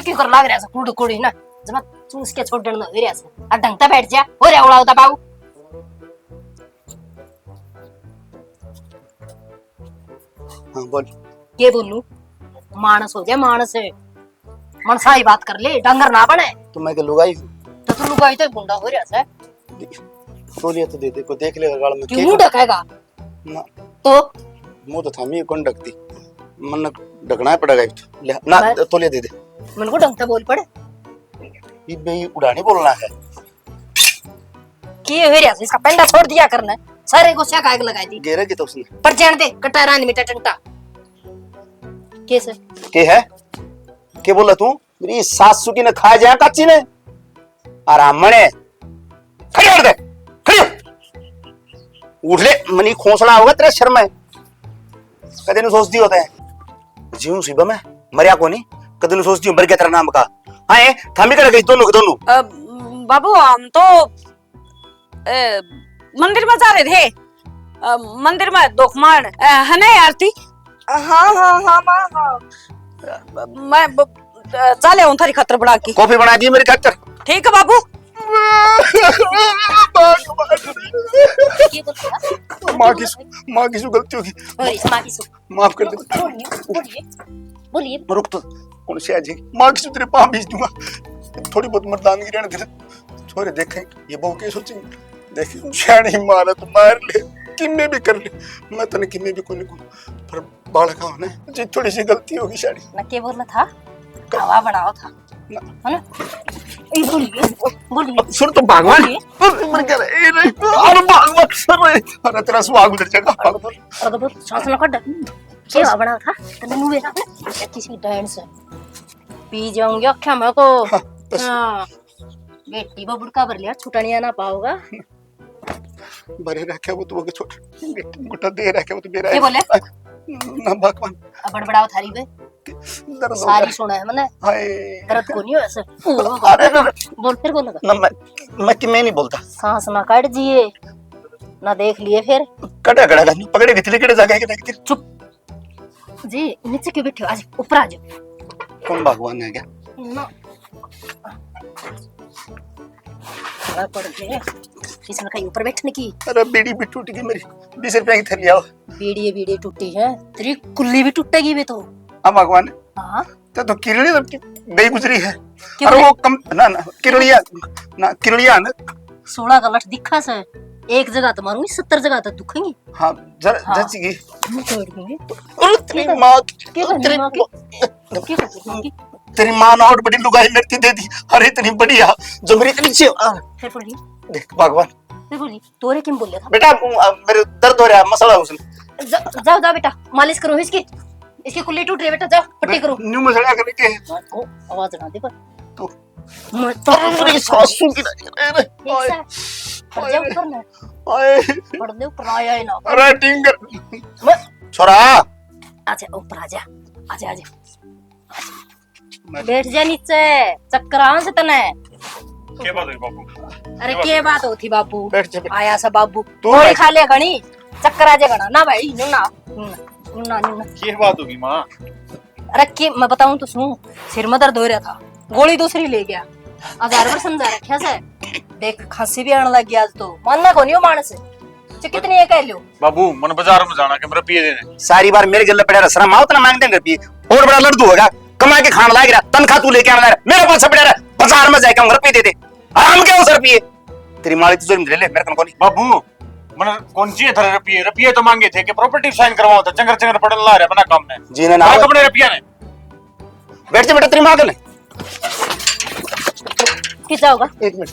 क्यों कर लाग रहा है कुड़ कुड़ी ना जमा चूस के छोड़ देना दे रहा है आ ढंगता बैठ जा हो रे उड़ाओ दबाऊ हाँ बोल के बोलूं मानस हो जा मानस है मनसाई बात कर ले डंगर ना बने तो मैं क्या लुगाई तो तू लुगाई तो गुंडा हो रहा है तोलिया तो दे दे को देख ले गाल में क्यों ढकेगा ना तो मुंह तो थामी कौन ढकती मन ढकना पड़ेगा ले ना तोलिया दे दे मन को ढंगता बोल पड़े ये बे उड़ाने बोलना है के हो रहा है इसका पेंडा छोड़ दिया करना सारे को क्या काग लगाई दी गेरा की तो उसने पर जान दे कटारा नहीं मिटा टंटा कैसे के है के बोला तू मेरी सासू की ने खा जाए कच्ची ने आराम मने खड़ी कर दे खड़ी उठ ले मनी खोसला होगा तेरा शर्म है कदे नु सोचती होता है जीव शिबा में मरिया को नहीं कदे नु सोचती हूं मर गया तेरा नाम का हां ए थामी कर गई दोनों के दोनों बाबू हम तो मंदिर में जा रहे थे मंदिर में दोखमार है ना आरती हाँ हाँ हाँ माँ हाँ मैं चले हूँ थारी खतर बना के कॉफी बना दी मेरी खातर ठीक है बाबू माँ की गलती होगी माफ कर दे बोलिए रुक तो कौन से आज माँ की तेरे पाँव भेज दूंगा थोड़ी बहुत मर्दानगी रहने दे छोरे देखें ये बहू के सोचेंगे देख शानी मारा तो मार ले किन्ने भी कर ले मैं तने किन्ने भी कोई नहीं पर बालका होने जी थोड़ी सी गलती होगी शानी ना के बोला था हवा बनाओ था है ना बोलिए सुन तो भगवान मर गया ए रे अरे भगवान अरे तेरा सुहाग उधर जाएगा अरे तो सांस ना कट के हवा बनाओ था तने मुंह में किसी डांस पी जाऊंगी अख्या मैं को हां बेटी बबुड़ का भर लिया छुटनिया ना पाओगा बरे रखे वो तो छोट मोटा दे रखे वो तो मेरा ये बोले ना भगवान बड़बड़ाओ थारी बे दर्द सारी सुना है मैंने हाय दर्द को नहीं हो ऐसे अरे बोल फिर बोल ना मैं कि मैं नहीं बोलता सांस ना काट जिए ना देख लिए फिर कटा कटा नहीं पकड़े कितने कड़े जगह के नहीं चुप जी नीचे क्यों बैठे हो आज ऊपर आ जाओ कौन भगवान है क्या ना पड़ गए किसने कहीं ऊपर बैठने की अरे बीड़ी भी टूट गई मेरी 20 रुपए की थैली आओ बीड़ी टूटी है तेरी कुल्ली भी टूटेगी भी तो अब भगवान हां तो किरणी गई गुजरी है और वो कम ना किरणिया ना 16 का लठ दिखा से एक जगह तो मारूंगी 70 जगह तो दुखेंगी हां जरा जचगी मुंह तोड़ दूंगी और तेरी मां तेरी मां नोट बड़ी लुगाई लड़की दे दी अरे इतनी बढ़िया जो मेरी नीचे फिर बोली देख भगवान फिर बोली तोरे क्यों बोल था बेटा मेरे दर्द हो रहा है मसला उसने जाओ जाओ बेटा मालिश करो इसकी कुल्ली टूट रही है बेटा जाओ पट्टी करो न्यू मसला करने के आवाज ना दे पर तो तो मेरी सासू की अरे पड़ जाओ ऊपर ना ओए पड़ दे ऊपर आया ही ना अरे टिंगर छोरा अच्छा ऊपर आजा बैठ जा नीचे चक्कर आन से तने के बात हुई बाबू अरे के बात होती बाबू बैठ जा आया सा बाबू तू थोड़ी खा ले घनी चक्कर आ जा घना ना भाई नुना के बात होगी माँ अरे के मैं बताऊं तो सुन सिर में दर्द हो रहा था गोली दूसरी ले गया 1000 बार समझा रखा से देख खांसी भी आने लग गया आज तो मानना को नहीं हो मानस से कितनी है कह लो बाबू मन बाजार में जाना के मेरे पिए देने सारी बार मेरे गले पड़ा रहा माँ उतना मांगते हैं रुपये और बड़ा लड़दू होगा कमा के खाना लाएगा तनखा तू लेके आना मेरे पास पड़ा रहा बाजार में जाएगा घर पे दे दे आराम क्या हो सर पिए तेरी माली तुझे ले ले मेरे को नहीं बाबू मन कौन सी है रुपये तो मांगे थे कि प्रॉपर्टी साइन करवाओ था चंगर पड़न ला रहा अपना काम ने जीने ना अपने रुपया ने बैठ जा बेटा तेरी मां गले कितना होगा 1 मिनट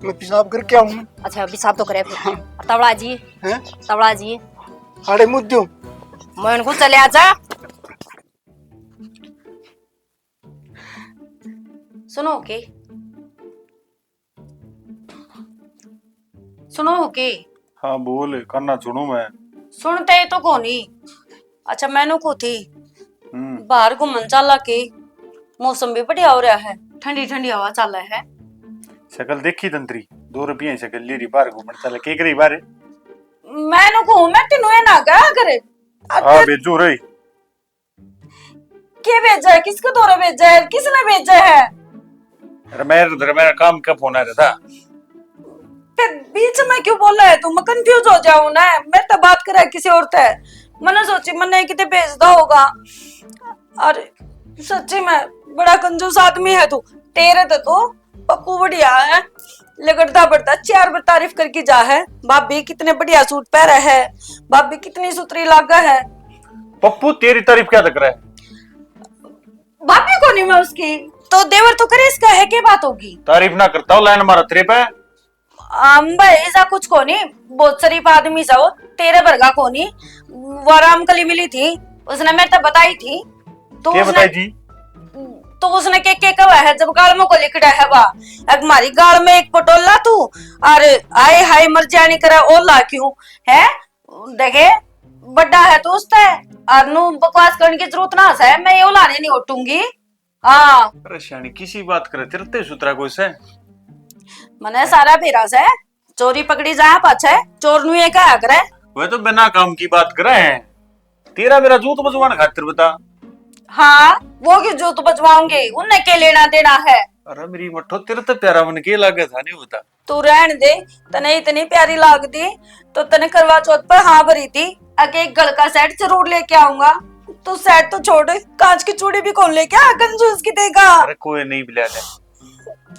मैं पेशाब करके आऊं अच्छा पेशाब तो करे फिर तवड़ा जी हैं तवड़ा जी हाड़े मुद्दो मन को चले आजा सुनो ओके हाँ बोल करना सुनू मैं सुनते तो कोनी अच्छा मैनू को थी बाहर घूमन चला के मौसम भी बढ़िया हो रहा है ठंडी ठंडी हवा चल रहा है शकल देखी तंत्री 2 रुपये शकल ले रही बाहर घूमन चल के करी बारे मैनू को मैं तेनू ना क्या करे आ बेचू रही क्या भेजा है? किसको तोरा भेजा है? किसने भेजा है? अरे मेरा काम का फोन आ रहा था। फिर बीच में क्यों बोला है तू? मैं कंफ्यूज हो जाऊं ना। मैं तो बात कर रहा है किसी और से। मैंने सोची मैंने कितने भेजदा होगा। अरे सच्ची में बड़ा कंजूस आदमी है तू। तेरे तो पप्पू बढ़िया है, लगड़ता बढ़ता चार बार तारीफ करके जा है। भाभी कितने बढ़िया सूट पहरा है, भाभी कितनी सुथरी लागा है। पप्पू तेरी तारीफ क्या तक रहा है? भाभी को नहीं मैं उसकी तो देवर तो करे, इसका है क्या बात होगी? तारीफ ना करता हूँ, लाइन मारा तेरे पे। भाई ऐसा कुछ को नहीं, बहुत शरीफ आदमी सा हो, तेरे वर्गा को नहीं। वो रामकली मिली थी, उसने मेरे तो बताई थी। तो क्या बताई थी? तो उसने के कहा है जब गाल में को लिखड़ा है वा हमारी गाल में एक पटोला तू और आए हाय मर जाने करा ओला क्यों है? देखे बड़ा है तो उससे और नु बकवास करने की जरूरत ना है। मैं ये ओलाने नहीं उठूंगी। हाँ परेशानी किसी बात करे तेरे सुतरा कोई से? मने सारा फेरा से चोरी पकड़ी जा पाछे चोर नु ये क्या करे? वह तो बिना काम की बात कर रहे हैं। तेरा मेरा जूत बजवाना खातिर बता। हाँ वो क्यों जो तो बचवाऊंगे, उन्हें क्या लेना देना है? अरे मेरी मठो तेरे तो प्यारा मन के लागे था नहीं बता। तू रहन दे, तने इतनी प्यारी लागती तो तने करवा चौथ पर हाँ भरी थी आगे एक गल का सेट जरूर लेके आऊंगा। तू सेट तो छोड़, कांच की चूड़ी भी कौन लेके आ कंजूस की देगा? अरे कोई नहीं बिला ले,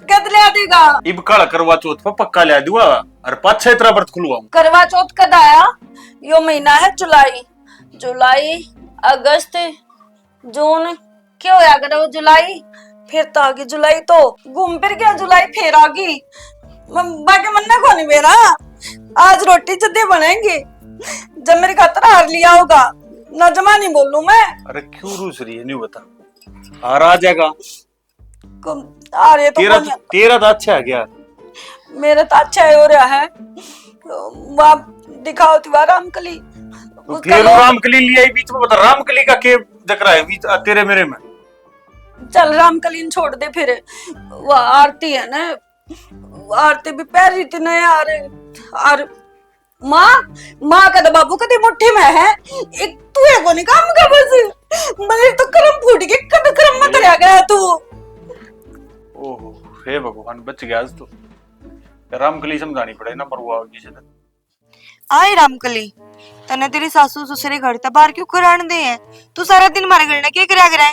कद ले देगा? इब कल करवा चौथ पर पक्का ले दूंगा और 5-6 तरह व्रत खुलवाऊं। करवा चौथ कद आया? यो महीना है जुलाई अगस्त जून क्यों होया करे वो जुलाई, फिर तो आगे जुलाई तो घूम फिर गया जुलाई फिर आगी। बाकी मन्ना को नहीं मेरा आज रोटी जद्दे बनेंगे जब मेरे खातर हार लिया होगा ना जमा नहीं बोलूं मैं। अरे क्यों रूस रही है नहीं बता, हार आ जाएगा। आ रहे तो तेरा तो अच्छा है क्या? मेरा तो अच्छा है हो रहा है। वाह दिखाओ तिवार रामकली फिर रामकली लिया बीच में बता, रामकली का के दिख रहा है बीच तेरे मेरे में? चल रामकली छोड़ दे फिर। वो आरती है ना, आरती भी पैर रही थी ना यार। और माँ का तो बाबू कभी मुट्ठी में है, एक तू है को नहीं काम का बस मगर तो करम फूट के कद करम मत रह गया तू। ओहो हे भगवान बच गया आज तो। रामकली समझानी पड़े ना मरुआ किसी दिन। आए रामकली तने तेरी सासू ससुरे घर ते बाहर क्यों कराने दे हैं? तू सारा दिन मारे घर ने क्या करया करे?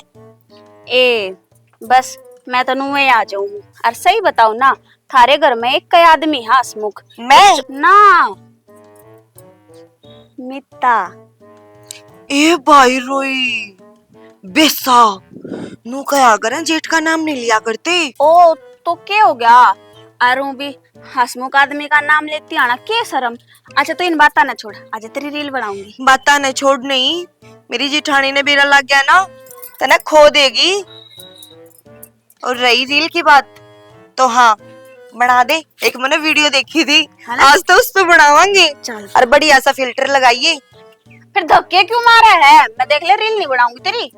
ए बस मैं तो नुए आ जाऊं। और सही बताओ ना, थारे घर में एक कई आदमी है हसमुख? मैं ना मिता। ए भाई रोई बेसा नु कया करे जेठ का नाम नहीं लिया करते। ओ तो क्या हो गया? अरू भी हसमुख आदमी का नाम लेती आना के शर्म। अच्छा तो इन बाता ना छोड़, आज तेरी रील बनाऊंगी। बाता न छोड़, नहीं मेरी जेठानी ने बेरा लग गया ना तने खो देगी। और रही रील की बात तो हाँ बना दे, एक मैंने वीडियो देखी थी आज तो उस पे बनावांगे। चल और बढ़िया सा फिल्टर लगाइए। फिर धक्के क्यों मारा है? मैं देख ले रील नहीं बनाऊंगी तेरी।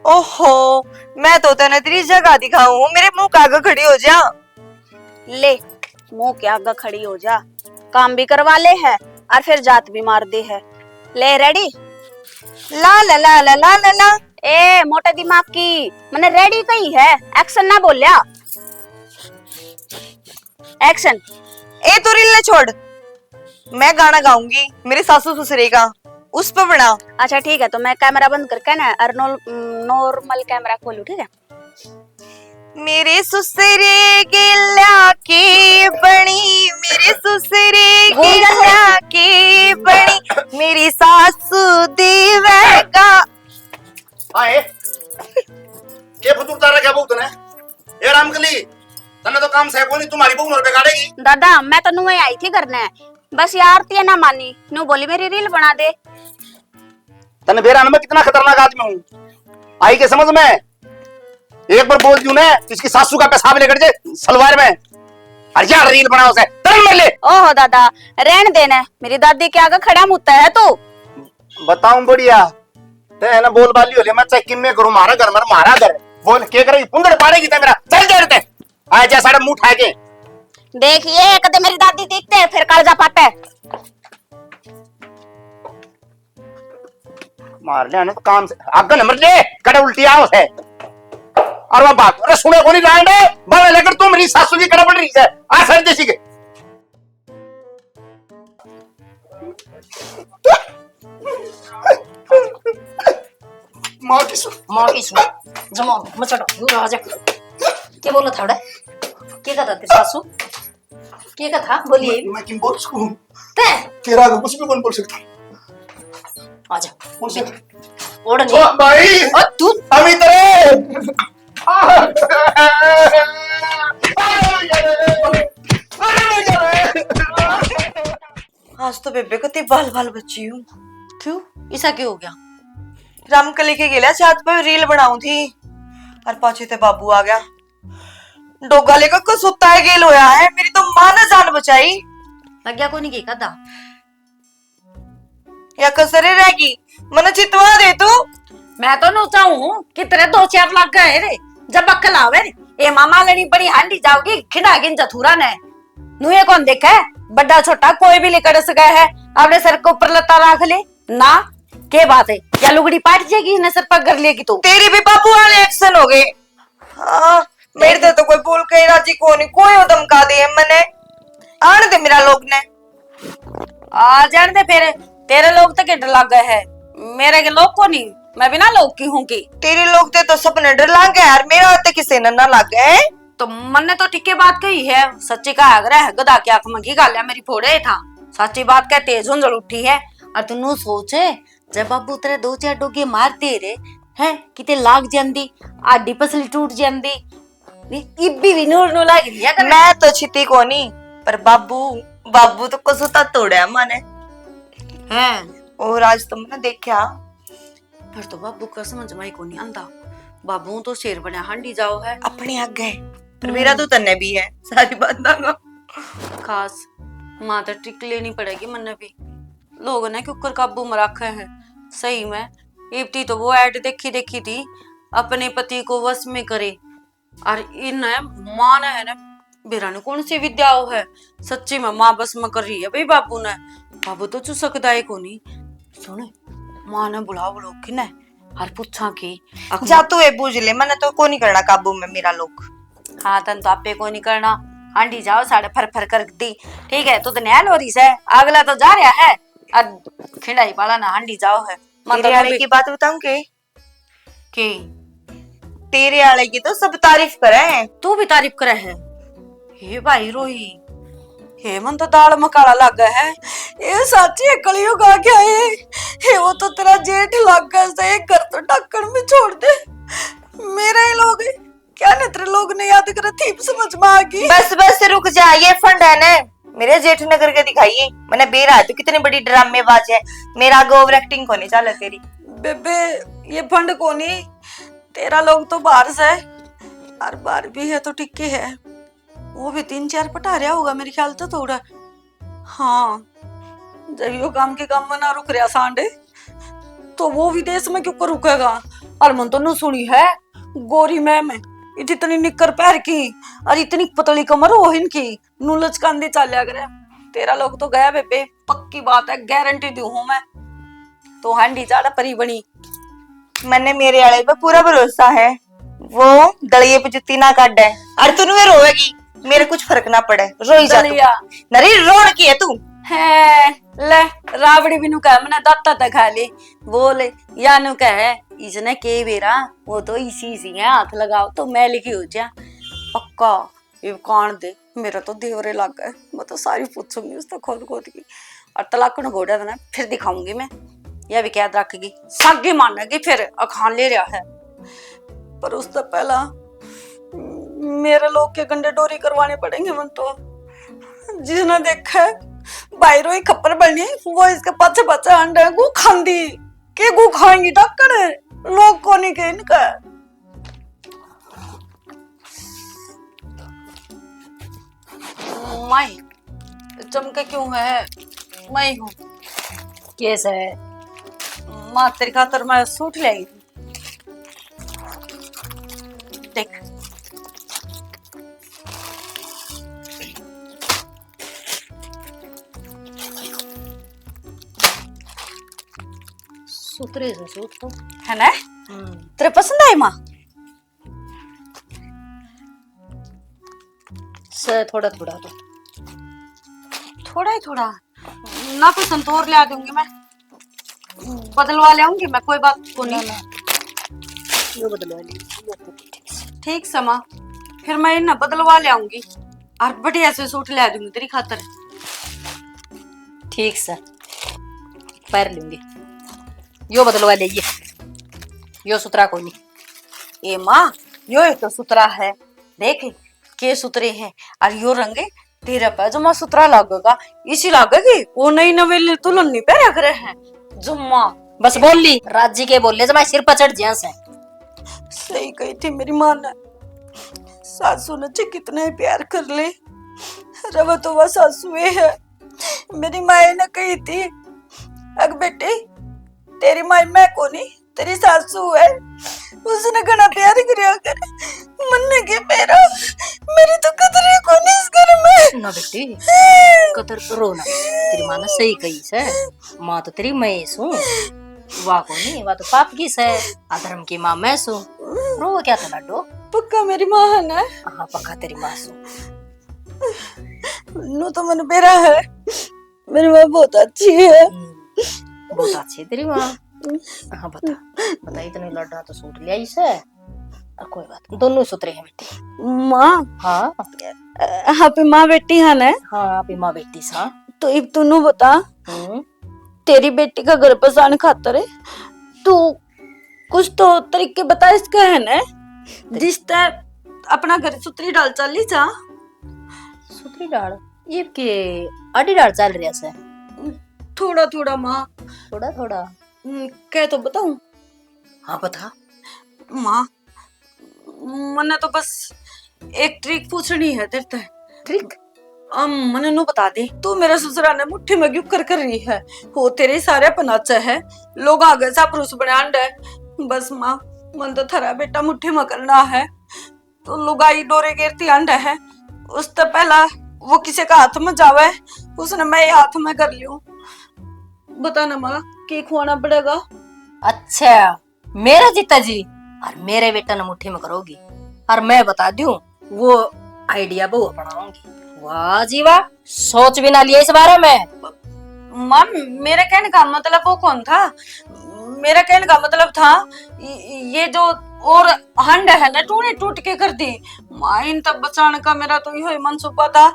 ओहो मैं तो तने तेरी जगह दिखाऊं, मेरे मुंह का आगे खड़ी हो जा। ले मुंह के आगे खड़ी हो जा, काम भी करवा ले है और फिर जात भी मार दे है। ले रेडी? ला ला ला ला ला ला ला। ए मोटे दिमाग की, मैंने रेडी कही है, एक्शन ना बोलिया। एक्शन। ए तू रील ने छोड़, मैं गाना गाऊंगी मेरे सासू ससुरे का, उस पे बना। अच्छा ठीक है, तो मैं कैमरा बंद करके ना नॉर्मल कैमरा खोलूं, ठीक है? मेरे ससुरे गिल्ला के बनी, मेरे ससुरे गिल्ला के बनी, मेरी सासू देवेगा। आए के फुतुर तारा क्या बोलते ने? ए रामकली तने तो काम से कोनी, तुम्हारी बहू नर बिगाड़ेगी। दादा मैं तो नुए आई थी करने, बस यार ती ना मानी, नु बोली मेरी रील बना दे। तने बेरा मैं कितना खतरनाक आदमी हूँ आई के समझ में? एक बार बोल दूं ना इसकी सासू का पेशाब लेकर जे सलवार में अर्जा रील बनाओ से तरन मर ले। ओहो दादा रहन देना, मेरी दादी के आगे खड़ा मुत्ता है तू। बताऊं बढ़िया ते है ना बोल बाली होले मैं चाहे किन्ने करूं, मारा घर मर मारा घर बोल के करे पुंदड़ पाड़ेगी ते मेरा चल जा रे आ जा सारा मुंह उठा के। देखिए कदे मेरी दादी देखते हैं फिर कालजा पाटे। मार ले तो काम से आगे नंबर ले कड़े उल्टी आओ है और वो बात अरे सुने को नहीं जाने बड़ा लेकर तुम मेरी सासू की कड़ा पड़ रही है आ सर देसी के मां की सुन जमा मचड़ो दूर आ जा क्या बोला था उड़ा क्या कहता तेरी सासू क्या कथा बोलिए मैं क्यों बोल सकूं ते तेरा आगे कुछ भी कौन बोल सकता आ जा कौन से ओड़ ओ नहीं भाई और तू हम इधर आज तो बेबे को बाल बाल बची हूँ। क्यों ऐसा क्यों हो गया रामकली के गेला छत पे रील बनाऊ थी और पाछे ते बाबू आ गया डोगा लेकर को सुता है गेल होया है मेरी तो मां ने जान बचाई लग गया को नहीं के कदा या कसरे रहेगी मने चितवा दे तू मैं तो नो चाहूं कि तेरे 2-4 लाख गए रे जब अक्कल आवे रे ए मामा लड़ी बड़ी हांडी जाओगी खिड़ा गिन जथुरा ने नुए कौन देखा है बड़ा छोटा कोई भी लेकर सका है अपने सर के ऊपर लता रख ले ना के बात है या लुगड़ी पाट जाएगी न सर पर कर लेगी तू तेरे भी बाबू वाले एक्शन हो गए हाँ मेरे से तो कोई बोल के राजी को नहीं कोई धमका दिए मैंने आने दे मेरा लोग ने आ जान दे फिर तेरे लोग तो डर लग गए है मेरे के लोग को नहीं मैं बिना लोग की हूँ की तेरे लोग ते तो सपने डर लग गए यार मेरा तो किसी ने ना लग गए तो मन ने तो ठीके बात कही है सच्ची का आग्रह है गदा की आंख में घी गालिया मेरी फोड़े था सच्ची बात क्या तेज झुंझल उठी है और तू सोचे जब बाबू तेरे 2-4 डोगे मार दे रे हैं किते लाग जांदी आडी पसली टूट जांदी इब्बी भी नूर नु लाग लिया कर मैं तो छिती को नहीं पर बाबू तो कसुता तोड़ा माने हैं और आज तुमने देखा फिर तो बाबू का समझ में को नहीं आंदा बाबू तो शेर बना हांडी जाओ है अपने आग गए पर मेरा तो तन्ने भी है सारी बात ना खास मां तो ट्रिक लेनी पड़ेगी मन्ने भी लोगों ने क्यों कर काबू में रखा है सही में इब्ती तो वो ऐड देखी थी अपने पति को वश में करे और इन मां ने है ना बेरा ने कौन सी विद्या है सच्ची में मां बस में कर रही है भाई बाबू ने बाबू तो चुसकदा है को नहीं सुने मां ने बुलाओ लोग की ने और पूछा की जा तू ये बूझ ले मैंने तो को नहीं करना काबू में मेरा लोग हाँ तन तो आपे को नहीं करना हांडी जाओ साढ़े फर कर दी ठीक है तो न्याय हो रही है अगला तो जा रहा है और खिंडाई वाला ना हांडी जाओ है तेरे आले की बात बताऊं के तेरे आले की तो सब तारीफ करे तू भी तारीफ करे है हे भाई रोही हे मन तो दाल मकाला लग गया है ये सच्ची कलियुग आ गया है हे वो तो तेरा जेठ लग गया से घर तो ढक्कन में छोड़ दे मेरे ही लोग क्या ने तेरे लोग ने याद करे थी समझ में आ गई बस रुक जा ये फंड है ना मेरे जेठ ने करके दिखाइए मैंने बेरा है तो कितनी बड़ी ड्रामेबाज है मेरा आगे ओवर एक्टिंग को नहीं चल तेरी बेबे ये फंड को नहीं तेरा लोग तो बाहर से और बाहर भी है तो टिक्के है वो भी 3-4 पटा रहा होगा मेरे ख्याल तो थोड़ा हाँ जब यो काम के काम में ना रुक रहा सांडे तो वो विदेश में क्यों रुकेगा और मन तो न सुनी है गोरी मैम इतनी निक्कर पैर की और इतनी पतली कमर हो इनकी नू लचकांदी चालिया करे तेरा लोग तो गया बेबे पक्की बात है गारंटी दू हूं मैं तो हांडी चाड़ा परी बनी मैंने मेरे आले पे पूरा भरोसा है वो दलिये पे जुत्ती ना काट है और तू वे रोवेगी मेरे कुछ फर्क ना पड़े रोई जा तू नरी रोड की है तू है ले रावड़ी भी नु कह मैंने दाता तक खा ले बोले या नु कह इसने के बेरा वो तो इसी है हाथ लगाओ तो मैं लिखी हो जा पक्का ये कान दे मेरा तो देवरे लग गए मैं तो सारी पूछूंगी उसको खोद की और तलाक न घोड़ा देना फिर दिखाऊंगी मैं यह भी याद रखेगी सागी मानेगी फिर अखान ले रहा है पर उससे पहला मेरे लोग के गंडे डोरी करवाने पड़ेंगे मन तो जिसने देखा है बाहरों ही खप्पर बनी वो इसके पाछे पाछे अंडे गु खांदी के गु खाएंगी डक्कर लोग को नहीं के इनका माई चमके क्यों है मैं हूँ कैसे है माँ तेरी खातर मैं सूट ले आई देख सूट सुतरे से सूट तो है ना? तेरे पसंद आई माँ? से थोड़ा थोड़ा तो थोड़ा ही थोड़ा ना पसंद तो और ले आ दूंगी मैं, बदलवा ले आऊंगी मैं, कोई बात को नहीं। ये बदलवा ली। ठीक समा, फिर मैं ना बदलवा ले आऊंगी और बढ़िया से सूट ले आ दूंगी तेरी खातर। ठीक सर, पैर लूंगी। यो बदलवा लीजिए, यो सुतरा कोई नहीं। ए माँ, यो एक तो सुतरा है, देख के सुतरे हैं और यो रंगे तेरा पैजामा सुतरा लगेगा, इसी लगेगी वो नई नवेली तुलन नहीं पहना करे हैं जुम्मा। बस बोल ली, राजी के बोल ले जमा सिर पर चढ़ जिया से। सही कही थी मेरी माँ ने, सासू ने चे कितना ही प्यार कर ले, रवा तो वह सासू है। मेरी माँ ने कही थी, अग बेटे तेरी माँ मैं को नहीं, तेरी सासू है, उसने घना प्यार करिया कर, मन के मेरा मेरी तो कदर को नहीं इस घर में। ना बेटी कतर रो ना, तेरी माँ ने सही कही से, माँ तो तेरी मैं सू, वाह को नहीं, वाह तो पाप की से, अधर्म की माँ मैं सू, रो क्या तो लाडो। पक्का मेरी माँ है ना? हाँ पक्का तेरी माँ सू। नो तो मन बेरा है, मेरी माँ बहुत अच्छी है। बहुत अच्छी है तेरी माँ। हाँ बता बता, इतने लड़ा तो सूट लिया इसे, और कोई बात नहीं, दोनों सुतरे हैं बेटी। माँ हाँ आप माँ बेटी है ना? हाँ आप ही माँ बेटी सा। तो अब तू बता, तेरी बेटी का घर बसाने खातर है, तू कुछ तो तरीके बता इसका है ना, जिससे अपना घर सुतरी डाल चली जा। सुतरी डाल ये के आड़ी डाल चल रही है, थोड़ा थोड़ा माँ, थोड़ा थोड़ा क्या तो बताऊं? हाँ बता। माँ मने तो बस एक ट्रिक पूछनी है तेरे से। ट्रिक? मने नो बता दे, तू मेरे ससुरा ने मुट्ठी में गिप कर रही है, हो तेरे सारे पनाचा है, लोग आगे सा पुरुष बनांड है, बस माँ मन तो थरा बेटा मुट्ठी में करना है, तो लुगाई डोरे गिरती अंड है, उससे पहला वो किसी का हाथ में जावे, उसने मैं हाथ में कर लियो। बता ना माँ, के खुआना पड़ेगा? अच्छा मेरा जीता जी और मेरे बेटा ने मुट्ठी में करोगी, और मैं बता दूं वो आइडिया वो अपनाऊंगी। वाह जी वाह, सोच भी ना लिया इस बारे में। माँ मेरे कहने का मतलब वो कौन था? मेरा कहने का मतलब था ये जो और हंड है ना टूटी टूट के कर दी, माइन तब बचाने का मेरा तो यही मनसूबा था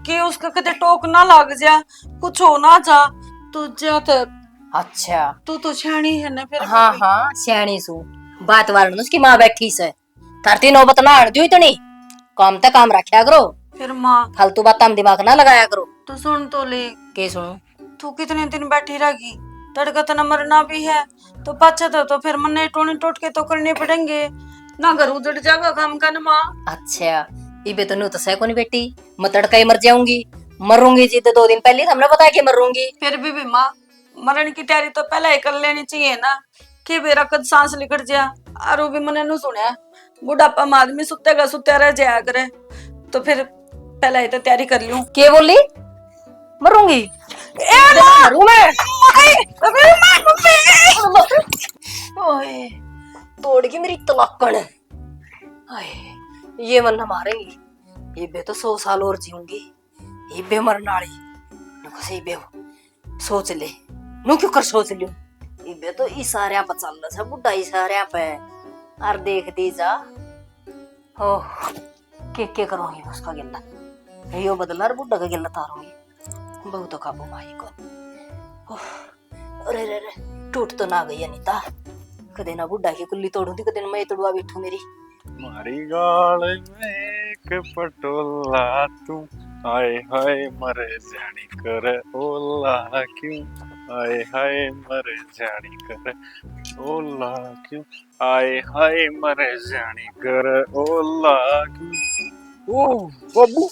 कि उसका कदे टोक ना लग जा, कुछ हो ना जा, तो जाते। अच्छा तू तो सियाणी है ना फिर। हाँ हाँ सियाणी सू, बात वालन उसकी माँ बैठी से, धरती नौबत ना आड़ दियो, इतनी काम तक काम रखा करो, फिर माँ फालतू बात हम दिमाग ना लगाया करो। तो सुन तो ले, के सुनो? तू कितने दिन बैठी रहेगी, तड़का तो न मरना भी है, तो पाछा तो फिर मन टोने टोट के तो करने पड़ेंगे ना, घर उजड़ जाएगा काम का ना माँ। अच्छा इबे तो नू तो सह को नहीं बेटी, मैं तड़का ही मर जाऊंगी, मरूंगी जी तो 2 दिन पहले हमने बताया कि मरूंगी। फिर भी माँ मरण की तैयारी तो पहले ही कर लेनी चाहिए ना, कि मेरा कद सांस निकल जा, और वो भी मैंने नु सुना बुढ़ापा में आदमी सुतेगा सुत्या रह जाया करे, तो फिर पहले ही तो तैयारी कर लूं। के बोली मरूंगी? मरूं मैं? ओए तोड़ गई मेरी तलाकण, ये मन मारेंगी, ये बे तो 100 साल और जीऊंगी, ये बे मरने वाली नुकसे बे सोच ले, नु क्यों कर सोच लियो, ये बे तो इशारियां पर चल रहा है, बुढ़ा इशारियां पे, और देखती जा हो के करूंगी उसका गिल्ला, यो बदला और बुढ़ा का गिल्ला तारूंगी, बहुत काबू माई को। अरे रे रे टूट तो ना गई अनीता, कदे ना बुढ़ा की कुल्ली तोड़ू थी, कदे मैं तोड़वा बैठू मेरी। मारी गाल में एक पटोला तू, हाय हाय मरे जानी कर ओला क्यों, हाय हाय मरे जानी कर ओला क्यों, हाय हाय मरे जानी कर ओला क्यों। ओ बाबू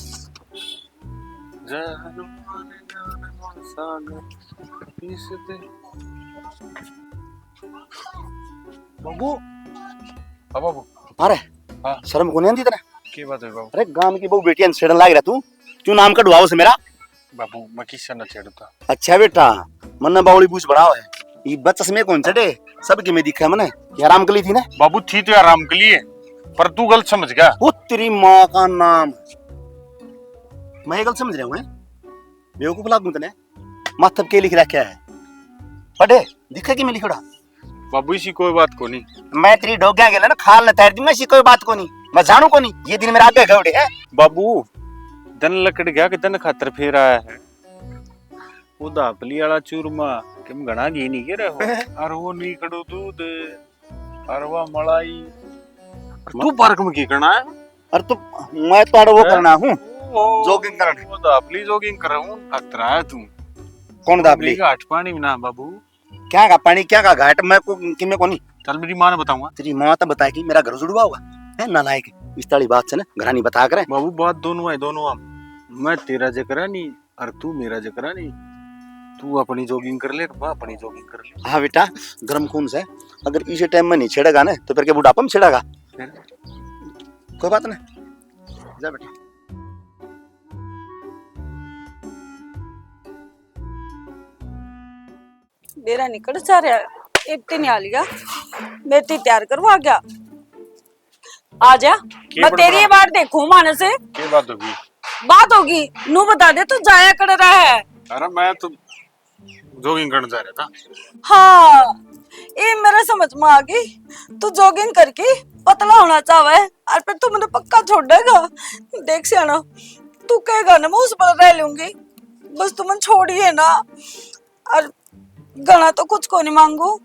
जानू माने जान सागर इस दे बाबू। हाँ बाबू। अरे हाँ शर्म को नहीं आती तेरे? की बात है बाबू? अरे गांव की बहु बेटियां छेड़न लाग रहा तू, क्यों नाम कटवाओ से मेरा? बाबू मैं किससे न छेड़ता। अच्छा बेटा मन बावली बूझ बढ़ाओ है, ये बच्चा में कौन चढ़े सबकी में दिखा मैंने ये आराम के लिए थी ना। बाबू थी तो आराम के लिए, पर तू गलत समझ गया। वो तेरी माँ का नाम, मैं गलत समझ रहा हूँ बेवकूफ लागू तने। माथब के लिख रखा है पढ़े दिखा कि मैं लिख रहा। बाबू इसी कोई बात को नहीं, मैं तेरी डोग्या गेला ना खाल न तैर दूंगा, इसी कोई बात को नहीं, मैं जानू को नहीं। ये दिन मेरा आगे गौड़े है बाबू दन लकड़ गया कि दन खातर फेर आया है। वो दापली वाला चूरमा किम घना घी नहीं के रहे हो, और वो नहीं कड़ो दूध और वो मलाई। तू पार्क में की करना है? और तो मैं तो वो करना हूँ जॉगिंग करना। वो दापली जॉगिंग कर रहा हूँ, अतरा है तू। कौन दापली? घाट पानी में ना बाबू। क्या का पानी क्या का घाट, मैं को किमे को नहीं। चल मेरी माँ ने बताऊंगा। तेरी माँ तो बताएगी मेरा घर जुड़वा हुआ है नालायक। इस ताली बात से ना घरानी बता करे बाबू बात दोनों है, दोनों हम। मैं तेरा जकरा नहीं और तू मेरा जकरा नहीं। तू अपनी जॉगिंग कर ले, मैं अपनी जॉगिंग कर ले। हाँ बेटा गर्म खून से, अगर इसी टाइम में नहीं छेड़ेगा ना तो फिर के बुढ़ापा में छेड़ेगा। फिर कोई बात नहीं, जा बेटा। मेरा निकल जा रहा है, इतने नहीं आ लिया, मैं तो तैयार करवा गया। आ जा, मैं तेरी ये बात देखूं माने से। क्या बात होगी? बात होगी नू बता दे, तू जाया कर रहा है। अरे मैं तो जॉगिंग करने जा रहा था। हाँ ये मेरा समझ में आ गई, तू जॉगिंग करके पतला होना चाहवा है और फिर तू मुझे पक्का छोड़ देगा। देख सियाना तू कहेगा ना मैं उस पर रह लूंगी, बस तू मन छोड़िए ना। और गना तो कुछ को नहीं मांगू,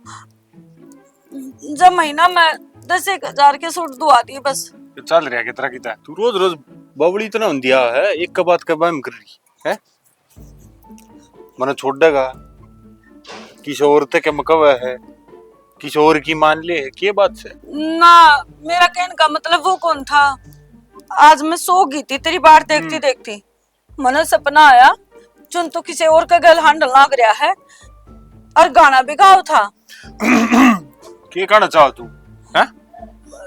जब महीना मैं 10,000 के सूट दुआ दी बस। चल रहा कितना किता तू रोज रोज बबड़ी इतना दिया है, एक का बात का बहम कर रही है। मने छोड़ देगा किसी और तक मकवा है, किसी और की मान ले के बात से ना। मेरा कहने का मतलब वो कौन था, आज मैं सो गई थी तेरी बात देखती देखती, मन सपना आया चुन तो किसी और का गल हांडल लाग रहा है और गाना भी गाओ था। के गाना चाहो तू है?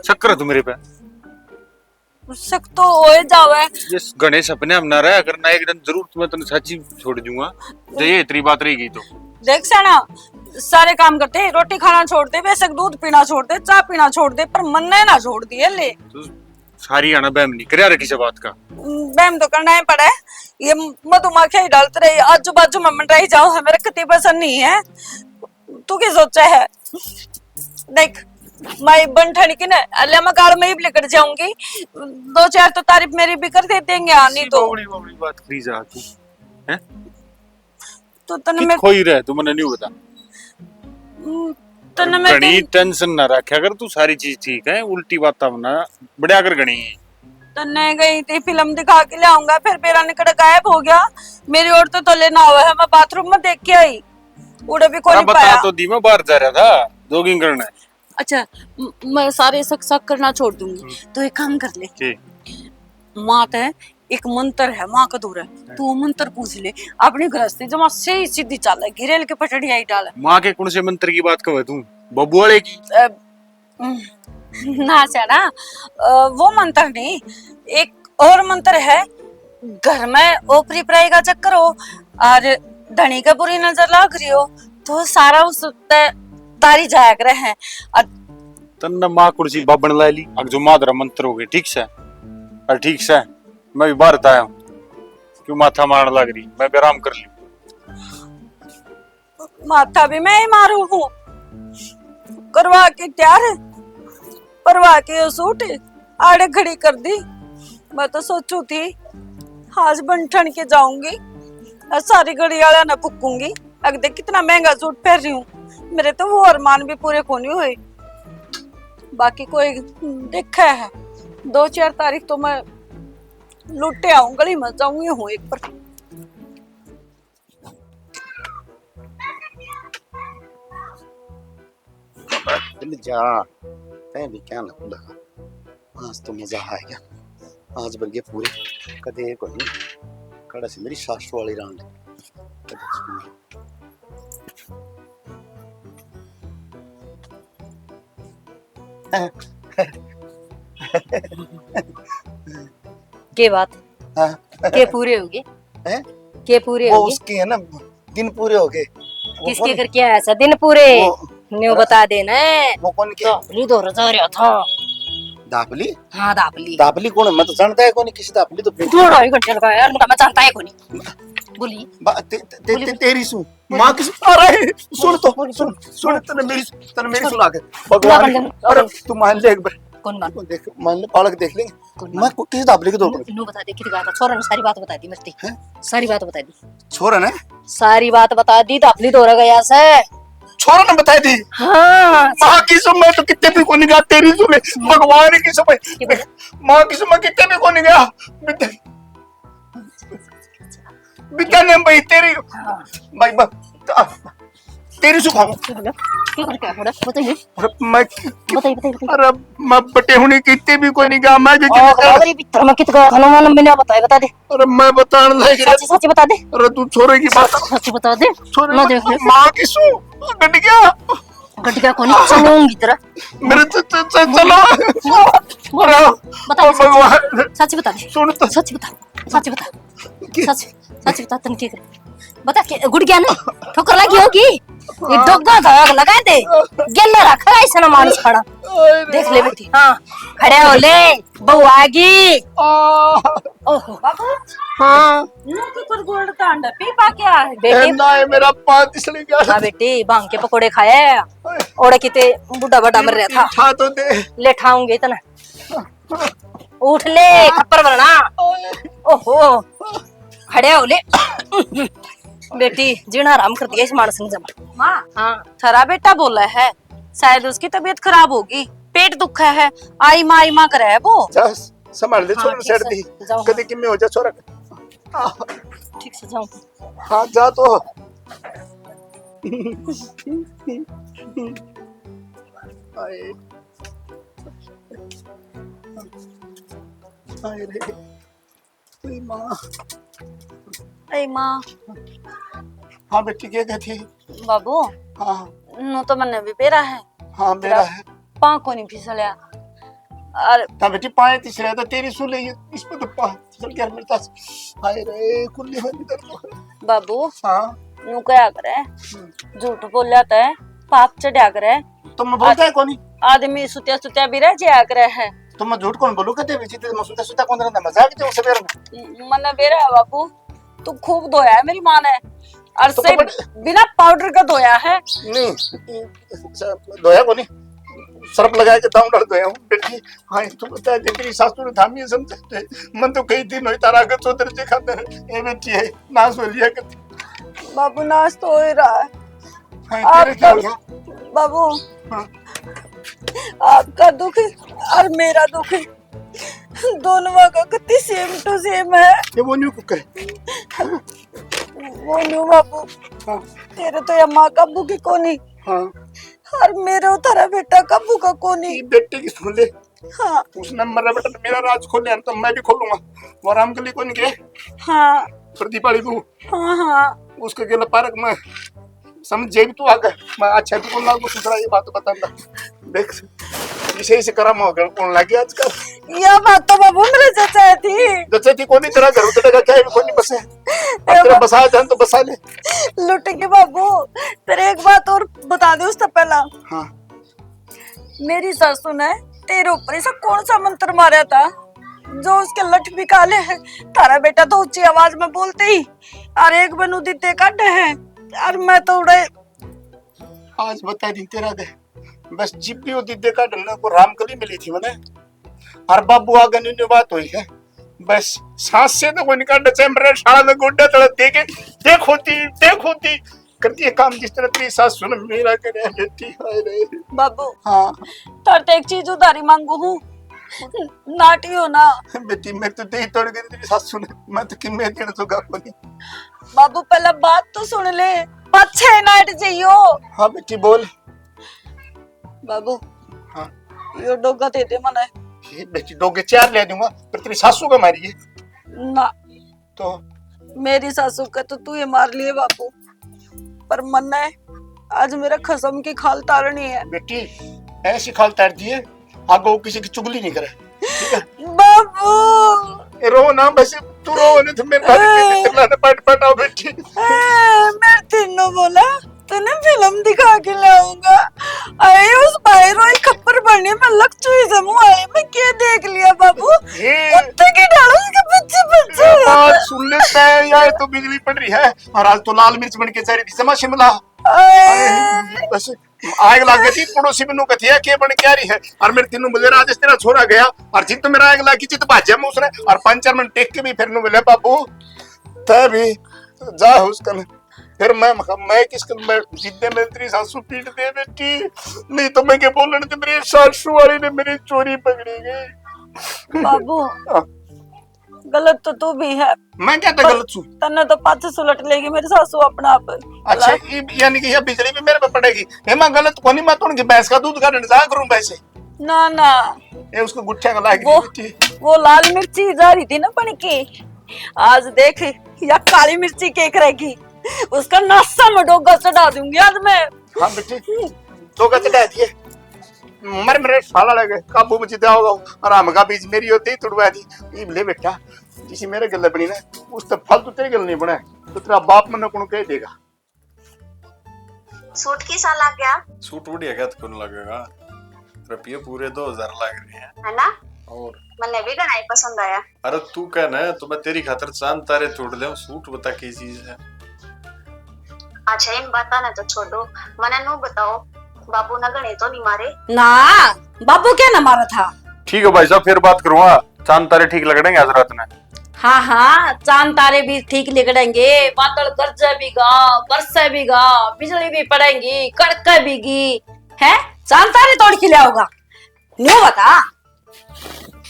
चक्कर है तू मेरे पे? शक तो होए जावे। ये गणेश अपने हम ना रहा, अगर ना एक दिन जरूर तुम्हें तने सच्ची छोड़ दूंगा। ये इतनी बात रही गई तो देख साना सारे काम करते, रोटी खाना छोड़ दे, बेशक दूध पीना छोड़ दे, चाय पीना छोड़ दे, पर मन ने ना छोड़ दिए ले। तू सारी आना बहम नहीं करे किसी बात का। बैम तो करना ही पड़ा है, ये मधुमक्खियां ही डालते रही आजू बाजू में मंडराई जाओ, है मेरे कति पसंद नहीं है। तू क्या सोचा है? देख मैं बंठन की ना अल्लाह मैं कार में ही लेकर जाऊंगी, 2-4 तो तारीफ मेरी भी कर दे देंगे। आनी तो बड़ी बात करी जा तू हैं? तो तने में खोई रहे तू मने नहीं बता। तने में गणी टेंशन ना रखे, अगर तू सारी चीज ठीक है, उल्टी बात ना बढ़िया कर गणी। तने गई थी फिल्म दिखा के ले आऊंगा, फिर मेरा निकट गायब हो गया। मेरी और तो लेना हुआ है, मैं बाथरूम में देख के आई, उड़े भी कोई नहीं बता पाया। तो दी मैं बाहर जा रहा था जॉगिंग करने। अच्छा मैं सारे शक करना छोड़ दूंगी, तो एक काम कर ले। जी माँ है एक मंत्र है, माँ का दूर है, तू वो मंत्र पूछ ले, अपनी गृहस्थी जमा सही सीधी चाल है, गिरेल के पटड़ी आई डाल। माँ के कौन से मंत्र की बात कर तू? बब्बू वाले की? ना ना वो मंत्र नहीं, एक और मंत्र है। घर में ओपरी पराई का चक्कर हो और धनी का बुरी नजर लग रही हो तो सारा उस तारी जाया करे हैं। और तन्ना माँ कुर्सी बाबन ला ली, अग जो मादरा मंत्र हो गए ठीक से। और ठीक से मैं भी बाहर आया हूँ, क्यों माथा मारने लग रही? मैं भी आराम कर ली। माथा भी मैं ही मारू हूँ, करवा के तैयार है, परवा के सूट आड़े खड़ी कर दी। मैं तो सोचू थी आज बंठन के जाऊंगी और सारी घड़ी वाला न पुकूंगी, अग देख कितना महंगा सूट पहन रही हूँ, मेरे तो वो अरमान भी पूरे को नहीं हुए। बाकी कोई देखा है 2-4 तारीख तो मैं लुटे आऊं, गली में जाऊंगी हूँ एक पर। जा तै भी क्या ना, आज तो मजा आ गया। आज बल्कि पूरे कदे को नहीं कड़ा से मेरी सासू वाली रांड के बात हाँ। के पूरे होगे हैं? के पूरे वो होगे? उसके है ना दिन पूरे हो गए। किसके करके आया ऐसा दिन पूरे? न्यू बता देना वो कौन के दापली दो रहा था। दापली हाँ दापली दापली कौन है? मैं तो जानता है कौन किसी दापली तो दो 2.5 घंटे लगाया यार, मैं जानता है कौन बोली। तेरी सु माँ की अरे सुन तो सुन तने मेरी सुना के भगवान। अरे तू मान ले एक बार, कौन मान देख मान ले पालक देख लेंगे। मैं किस दापली के दो न्यू बता दे कितनी बात है। छोरा ने सारी बात बता दी मस्ती, सारी बात बता दी, छोरा ने सारी बात बता दी। दापली दो गया से छोरा ने बताई दी। हाँ माँ की सुन मैं तो कितने भी को नहीं गया तेरी सुन भगवान की सुन माँ की सुन मैं कितने भी को नहीं गया बिता ने भाई तेरी भाई तेरी सु खाऊं क्या कर क्या थोड़ा बताइए मैं बताइए। अरे मैं बटे हुनी कितने भी कोई नहीं गया मैं जो अरे भीतर में कितना खाना वाला मैंने बताया बता दे। अरे मैं बताने लग सच सच बता दे, अरे तू छोरे की बात सच बता दे। छोरे मैं देख ले माँ की सु गट गया गटिया को नहीं चलूंगी तेरा मेरे चलो अरे बता भगवान सच बता दे, सुन तो सच बता सच बता सच सच बता तन क्या करे बता के गुड़ गया ना ठोकर लगी होगी ये डोगा धाग लगा दे गेला रखा है ऐसा ना मानुस खड़ा देख ले बेटी। हाँ खड़े हो ले बहू आगी। ओहो बाबू हाँ नो के कर गोल्ड तांडा पी पा क्या है बेटी। ना है मेरा पाँच इसलिए गया हाँ बेटी भांग के पकोड़े खाए ओड़े किते बुढ़ा बड़ा मर रहा था। खा तो दे ले ठाऊंगे इतना उठ ले खप्पर बनना। ओहो खड़े हो ले बेटी जीना आराम कर दिया इस मानस ने जमा। माँ हाँ थरा बेटा बोला है शायद उसकी तबीयत खराब होगी, पेट दुखा है, आई माँ करे है वो। जा संभाल ले छोरा हाँ, सेट ठीक दी से जाओ। कभी किम्मे हो जा छोरा ठीक से जाऊं। हाँ जा तो आए आए रे ओए माँ अरे माँ हाँ बेटी क्या कहती बाबू हाँ नो तो मैंने भी पेरा है हाँ मेरा है पाँ को नहीं फिसलिया। अरे हाँ बेटी पाए तीसरा तो तेरी सुन ले इस पे तो पा चल क्या मेरे पास आए रे कुल्ली हो इधर बाबू हाँ नु क्या करे झूठ बोल जाता है, पाप चढ़ा करे, तो मैं बोलता है कौन आदमी सुत्या सुत्या भी रह जाया करे है। तो मैं झूठ कौन बोलूं कहते बेची तो मसूदा सुदा कौन रहता मजाक तो उसे बेर मने बेरा है बाबू तू खूब धोया है मेरी माँ ने और तो से बिना पाउडर का धोया है। नहीं धोया को नहीं सर्फ लगा के दाम डाल धोया हूँ बेटी। हाँ तू बता दे तेरी सासू ने थामी है समझते मन तो कई दिन हुई तारा के चौधरी जी खाते ये बेटी है नाश हो लिया करती बाबू नाश तो हो ही रहा है। हाँ तेरे क्या होगा बाबू हाँ आपका दुख और मेरा दुख दोनों का कितनी सेम टू सेम है। ये वो न्यू कुक है वो न्यू बाबू हाँ तेरे तो या माँ काबू की कोनी हाँ और मेरे तारा बेटा काबू का कोनी। ये बेटे की सुन ले हाँ उसने मेरा बेटा तो मेरा राज खोले तो मैं भी खोलूंगा वो आराम के लिए कौन गए हाँ प्रदीपाली को हाँ हाँ उसके गेला पार्क में समझ जे भी तू आ गए मैं अच्छा भी कौन लागू दूसरा ये बात बताता देख इसे इसे करम हो गया कौन लगी आजकल यह बात तो बाबू मेरे चाचा थी जैसे थी कोनी तेरा घर उतरेगा क्या कोनी बसे तेरा बसाया जान तो बसा ले लुट के बाबू तेरे एक बात और बता दे उससे पहला। हाँ मेरी सासू ने तेरे ऊपर ऐसा कौन सा मंत्र मारा था जो उसके लठ भी काले हैं। तारा बेटा तो ऊंची आवाज में बोलते ही और एक बनू दीते काटे हैं और मैं तो उड़े आज बता दी तेरा दे बस जीप भी होती देखा ढलने को रामकली मिली थी मैंने और बाबू आगे नहीं बात हुई है बस सांस से तो कोई निकाल चैम्बर शाला में गोड्डा तड़ा देख होती करती है काम जिस तरह तेरी सास सुन मेरा करे बेटी हाय रे बाबू हाँ तार तो एक चीज उधारी मांगू हूँ नाटी हो ना बेटी मैं तो दे तोड़ गई तेरी सास सुन मैं तो किम्मे देना तो गा कोनी बाबू पहला बात तो सुन ले 5-6 नाट चाहिए। हाँ बेटी बोल बाबू हाँ यो डोगा दे दे मने ये बेटी डोगे 4 ले दूंगा पर तेरी सासू का मारी है ना तो मेरी सासू का तो तू ये मार लिए बापू पर मन है आज मेरा खसम की खाल तारनी है। बेटी ऐसी खाल तार दी है आगे वो किसी की चुगली नहीं करे ठीक है बाबू रो ना बस तू रो नहीं तो मेरे भाई पट पटाओ बेटी मैं तीनों बोला तने फिल्म दिखा के लाऊंगा। अरे उस बाहर एक खप्पर बनने में लग चुई से मुंह आए मैं क्या देख लिया बाबू। कुत्ते की डालो उसके बच्चे बच्चे। बात सुन लेते हैं यार, तो बिजली पड़ रही है और आज तो लाल मिर्च बन के जा रही थी समा शिमला। बस आग लग गई थी, पड़ोसी मेनू कथिया के बन क्या रही है और मेरे तीनों मिले राजेश तेरा छोरा गया और जित तो मेरा आग लगी जित भाज्या में उसने और 5-4 मिनट टेक के भी फिर नु मिले बाबू तभी जा उसका फिर मैं किसका मैं जिद्दे में तेरी सासू पीट दे बेटी नहीं तो मैं क्या बोलने थे मेरी सासू वाली ने मेरी चोरी पकड़ी गई। बाबू गलत तो तू भी है। मैं क्या था गलत छू? तन्ने तो पाछे सुलट लेगी मेरी सासू अपना आप। अच्छा यानी कि ये बिजली भी मेरे पे पड़ेगी। हे मैं गलत कोनी मैं तो उनकी भैंस का दूध का इंतजार करूं वैसे ना ना ये उसको गुच्छा का लागी वो लाल मिर्ची जा रही थी ना बन के। आज देख या काली मिर्ची केक रहेगी उसका नाश्ता में डोगा चढ़ा दूंगी आज मैं। हाँ बेटी डोगा चढ़ा दिए मर मेरे साला लगे काबू में जिता होगा और आम का बीज मेरी होती ही तुड़वा दी ये ले बेटा किसी मेरे गल बनी ना उस तक फल तो तेरे गल नहीं बना तो तेरा बाप मन को कह देगा। सूट की सा लग गया सूट बढ़िया क्या कौन लगेगा, रुपये पूरे 2000 लग रहे हैं है ना। और मन्ने भी घना ही पसंद आया। अरे तू कहना है तो मैं तेरी खातर चांद तारे तोड़ ले, सूट बता की चीज है। अच्छा इन बाता ना तो छोड़ो, मने नु बताओ बाबू ना गणे तो नहीं मारे ना बाबू क्या ना मारा था। ठीक है भाई साहब फिर बात करूंगा, चांद तारे ठीक लगेंगे आज रात में। हाँ हाँ चांद तारे भी ठीक निकलेंगे, बादल गरजेगा बरसे भीगा बिजली भी पड़ेगी कड़के भीगी है चांद तारे तोड़ के ले आओगा। न्यू बता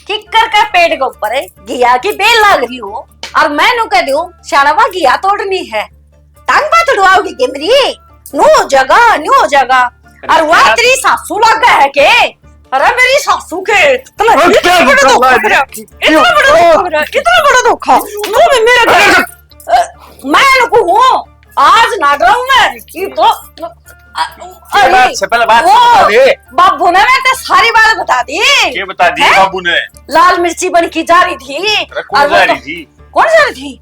किकर का पेड़ के ऊपर है घिया की बेल लग रही हो और मैं नु कह दूं शानवा घिया तोड़नी है टांग बात उड़वाओगी के मेरी न्यू जगह और वह तेरी सासू लगा है के। अरे मेरी सासू के इतना बड़ा धोखा मेरे मैं नको हूँ आज ना डराऊं मैं ये तो बाबू ने मैं सारी बात बता दी। क्या बता दी बाबू ने? लाल मिर्ची बन की जा रही थी। कौन जा रही थी? कौन जा रही थी?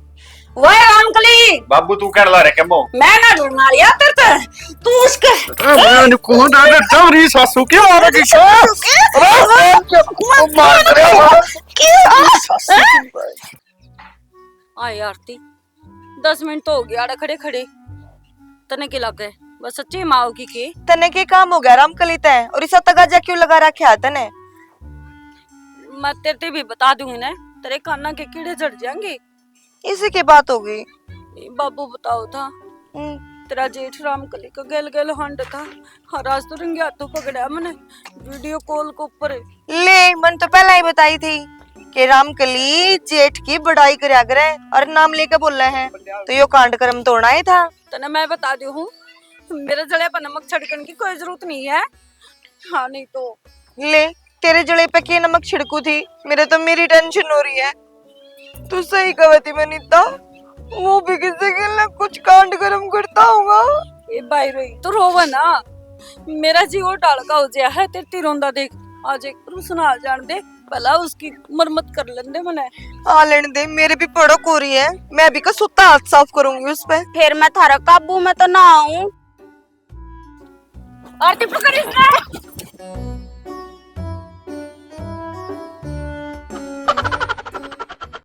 वो रामकली। बाबू तू कर ला रहे क्या? मैं ना ढूंढना लिया तेरे तू उसके मैं कौन डाले चौरी सासू की मारा की आई आरती 10 मिनट तो हो गया आड़े खड़े खड़े तने के लग गए बस सच्ची माओ की तने के काम हो गया रामकली तय और इसा तगाजा क्यों लगा रखा है तने? मैं तेरे भी बता दूंगी ना तेरे काना के कीड़े जड़ जाएंगे। इसी की बात हो गई। बाबू बताओ था तेरा जेठ रामकली का गेल गेल हंड था हर आज तो रंगे हाथों पकड़ा मैंने वीडियो कॉल के ऊपर। ले मन तो पहले ही बताई थी कि रामकली जेठ की बड़ाई करया करे और नाम लेके बोल रहे हैं तो यो कांड कर्म तोड़ना ही था। तने मैं बता दी हूँ मेरे जड़े पर नमक छिड़कने की कोई जरूरत नहीं है। हाँ नहीं तो ले तेरे जड़े पे की नमक छिड़कू थी मेरे तो मेरी टेंशन हो रही है। तू सही कहती मनीता वो भी किसी के लिए कुछ कांड कर्म करता होगा। ये बाई रोई तो रोवा ना मेरा जीव टालका हो गया है तेरी रोंदा देख आज एक रुसना जान दे भला उसकी मरम्मत कर लेंदे मने आ लेने दे मेरे भी पड़क हो रही है मैं भी का सुता हाथ साफ करूंगी उस पे। फिर मैं थारा काबू में तो ना आऊं। आरती पकड़ इसने